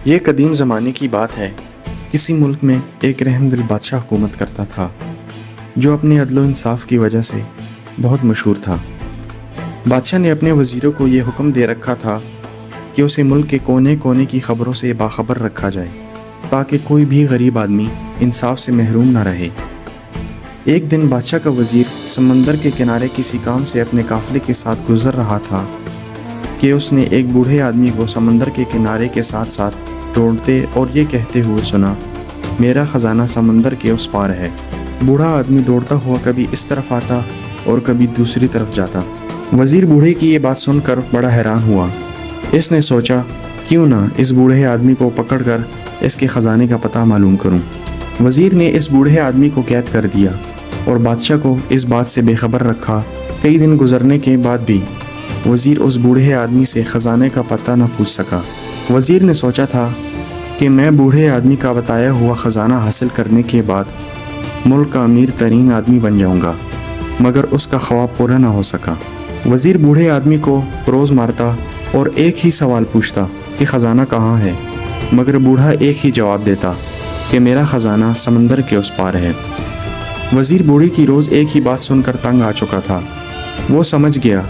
یہ قدیم زمانے کی بات ہے۔ کسی ملک میں ایک رحم دل بادشاہ حکومت کرتا تھا جو اپنے عدل و انصاف کی وجہ سے بہت مشہور تھا۔ بادشاہ نے اپنے وزیروں کو یہ حکم دے رکھا تھا کہ اسے ملک کے کونے کونے کی خبروں سے باخبر رکھا جائے تاکہ کوئی بھی غریب آدمی انصاف سے محروم نہ رہے۔ ایک دن بادشاہ کا وزیر سمندر کے کنارے کسی کام سے اپنے قافلے کے ساتھ گزر رہا تھا کہ اس نے ایک بوڑھے آدمی کو سمندر کے کنارے کے ساتھ ساتھ دوڑتے اور یہ کہتے ہوئے سنا، میرا خزانہ سمندر کے اس پار ہے۔ بوڑھا آدمی دوڑتا ہوا کبھی اس طرف آتا اور کبھی دوسری طرف جاتا۔ وزیر بوڑھے کی یہ بات سن کر بڑا حیران ہوا۔ اس نے سوچا کیوں نہ اس بوڑھے آدمی کو پکڑ کر اس کے خزانے کا پتہ معلوم کروں۔ وزیر نے اس بوڑھے آدمی کو قید کر دیا اور بادشاہ کو اس بات سے بے خبر رکھا۔ کئی دن گزرنے کے بعد بھی وزیر اس بوڑھے آدمی سے خزانے کا پتہ نہ پوچھ سکا۔ وزیر نے سوچا تھا کہ میں بوڑھے آدمی کا بتایا ہوا خزانہ حاصل کرنے کے بعد ملک کا امیر ترین آدمی بن جاؤں گا، مگر اس کا خواب پورا نہ ہو سکا۔ وزیر بوڑھے آدمی کو روز مارتا اور ایک ہی سوال پوچھتا کہ خزانہ کہاں ہے، مگر بوڑھا ایک ہی جواب دیتا کہ میرا خزانہ سمندر کے اس پار ہے۔ وزیر بوڑھے کی روز ایک ہی بات سن کر تنگ آ چکا تھا۔ وہ سمجھ گیا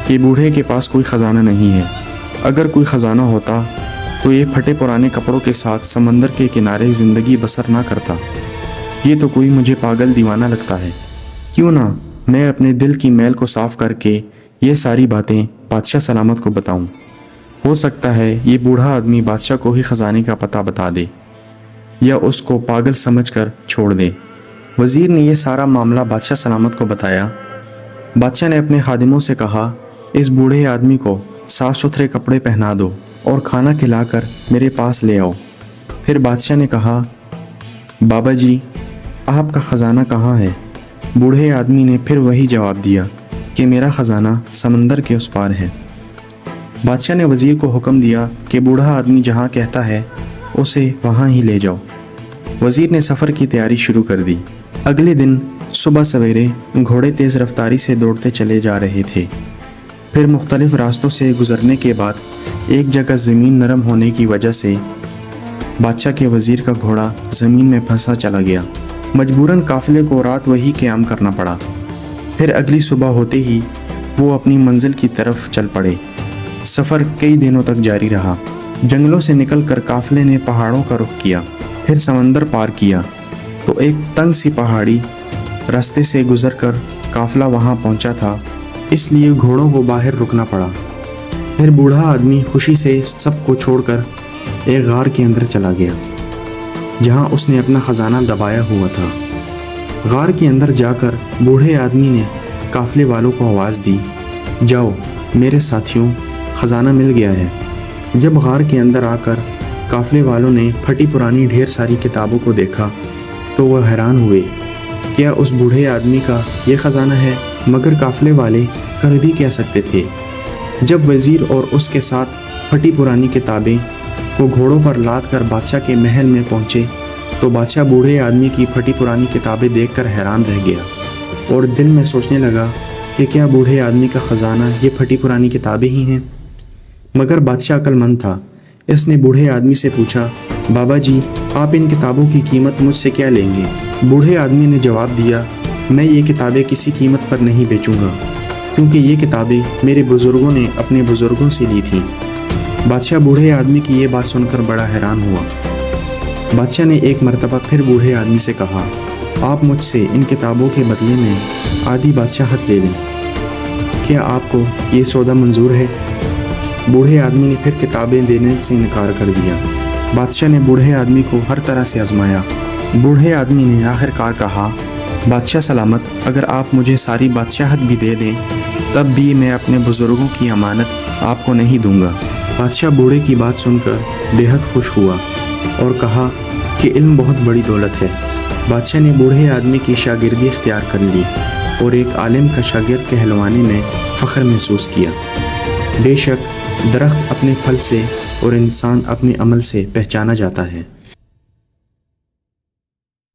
کہ بوڑھے کے پاس کوئی خزانہ نہیں ہے۔ اگر کوئی خزانہ ہوتا تو یہ پھٹے پرانے کپڑوں کے ساتھ سمندر کے کنارے زندگی بسر نہ کرتا۔ یہ تو کوئی مجھے پاگل دیوانہ لگتا ہے۔ کیوں نہ میں اپنے دل کی میل کو صاف کر کے یہ ساری باتیں بادشاہ سلامت کو بتاؤں۔ ہو سکتا ہے یہ بوڑھا آدمی بادشاہ کو ہی خزانے کا پتہ بتا دے یا اس کو پاگل سمجھ کر چھوڑ دے۔ وزیر نے یہ سارا معاملہ بادشاہ سلامت کو بتایا۔ بادشاہ نے اپنے خادموں سے کہا، اس بوڑھے آدمی کو صاف ستھرے کپڑے پہنا دو اور کھانا کھلا کر میرے پاس لے آؤ۔ پھر بادشاہ نے کہا، بابا جی آپ کا خزانہ کہاں ہے؟ بوڑھے آدمی نے پھر وہی جواب دیا کہ میرا خزانہ سمندر کے اس پار ہے۔ بادشاہ نے وزیر کو حکم دیا کہ بوڑھا آدمی جہاں کہتا ہے اسے وہاں ہی لے جاؤ۔ وزیر نے سفر کی تیاری شروع کر دی۔ اگلے دن صبح سویرے گھوڑے تیز رفتاری سے دوڑتے چلے جا رہے تھے۔ پھر مختلف راستوں سے گزرنے کے بعد ایک جگہ زمین نرم ہونے کی وجہ سے بادشاہ کے وزیر کا گھوڑا زمین میں پھنسا چلا گیا۔ مجبوراً قافلے کو رات وہی قیام کرنا پڑا۔ پھر اگلی صبح ہوتے ہی وہ اپنی منزل کی طرف چل پڑے۔ سفر کئی دنوں تک جاری رہا۔ جنگلوں سے نکل کر قافلے نے پہاڑوں کا رخ کیا، پھر سمندر پار کیا تو ایک تنگ سی پہاڑی راستے سے گزر کر قافلہ وہاں پہنچا تھا، اس لیے گھوڑوں کو باہر رکنا پڑا۔ پھر بوڑھا آدمی خوشی سے سب کو چھوڑ کر ایک غار کے اندر چلا گیا جہاں اس نے اپنا خزانہ دبایا ہوا تھا۔ غار کے اندر جا کر بوڑھے آدمی نے قافلے والوں کو آواز دی، جاؤ میرے ساتھیوں، خزانہ مل گیا ہے۔ جب غار کے اندر آ کر قافلے والوں نے پھٹی پرانی ڈھیر ساری کتابوں کو دیکھا تو وہ حیران ہوئے، کیا اس بوڑھے آدمی کا یہ خزانہ ہے؟ مگر قافلے والے کر بھی کہہ سکتے تھے۔ جب وزیر اور اس کے ساتھ پھٹی پرانی کتابیں کو گھوڑوں پر لاد کر بادشاہ کے محل میں پہنچے تو بادشاہ بوڑھے آدمی کی پھٹی پرانی کتابیں دیکھ کر حیران رہ گیا اور دل میں سوچنے لگا کہ کیا بوڑھے آدمی کا خزانہ یہ پھٹی پرانی کتابیں ہی ہیں؟ مگر بادشاہ عقل مند تھا۔ اس نے بوڑھے آدمی سے پوچھا، بابا جی آپ ان کتابوں کی قیمت مجھ سے کیا لیں گے؟ بوڑھے آدمی نے جواب دیا، میں یہ کتابیں کسی قیمت پر نہیں بیچوں گا، کیونکہ یہ کتابیں میرے بزرگوں نے اپنے بزرگوں سے لی تھیں۔ بادشاہ بوڑھے آدمی کی یہ بات سن کر بڑا حیران ہوا۔ بادشاہ نے ایک مرتبہ پھر بوڑھے آدمی سے کہا، آپ مجھ سے ان کتابوں کے بدلے میں آدھی بادشاہت لے لیں، کیا آپ کو یہ سودا منظور ہے؟ بوڑھے آدمی نے پھر کتابیں دینے سے انکار کر دیا۔ بادشاہ نے بوڑھے آدمی کو ہر طرح سے آزمایا۔ بوڑھے آدمی نے آخر کار کہا، بادشاہ سلامت، اگر آپ مجھے ساری بادشاہت بھی دے دیں تب بھی میں اپنے بزرگوں کی امانت آپ کو نہیں دوں گا۔ بادشاہ بوڑھے کی بات سن کر بے حد خوش ہوا اور کہا کہ علم بہت بڑی دولت ہے۔ بادشاہ نے بوڑھے آدمی کی شاگردی اختیار کر لی اور ایک عالم کا شاگرد کہلوانے میں فخر محسوس کیا۔ بے شک درخت اپنے پھل سے اور انسان اپنے عمل سے پہچانا جاتا ہے۔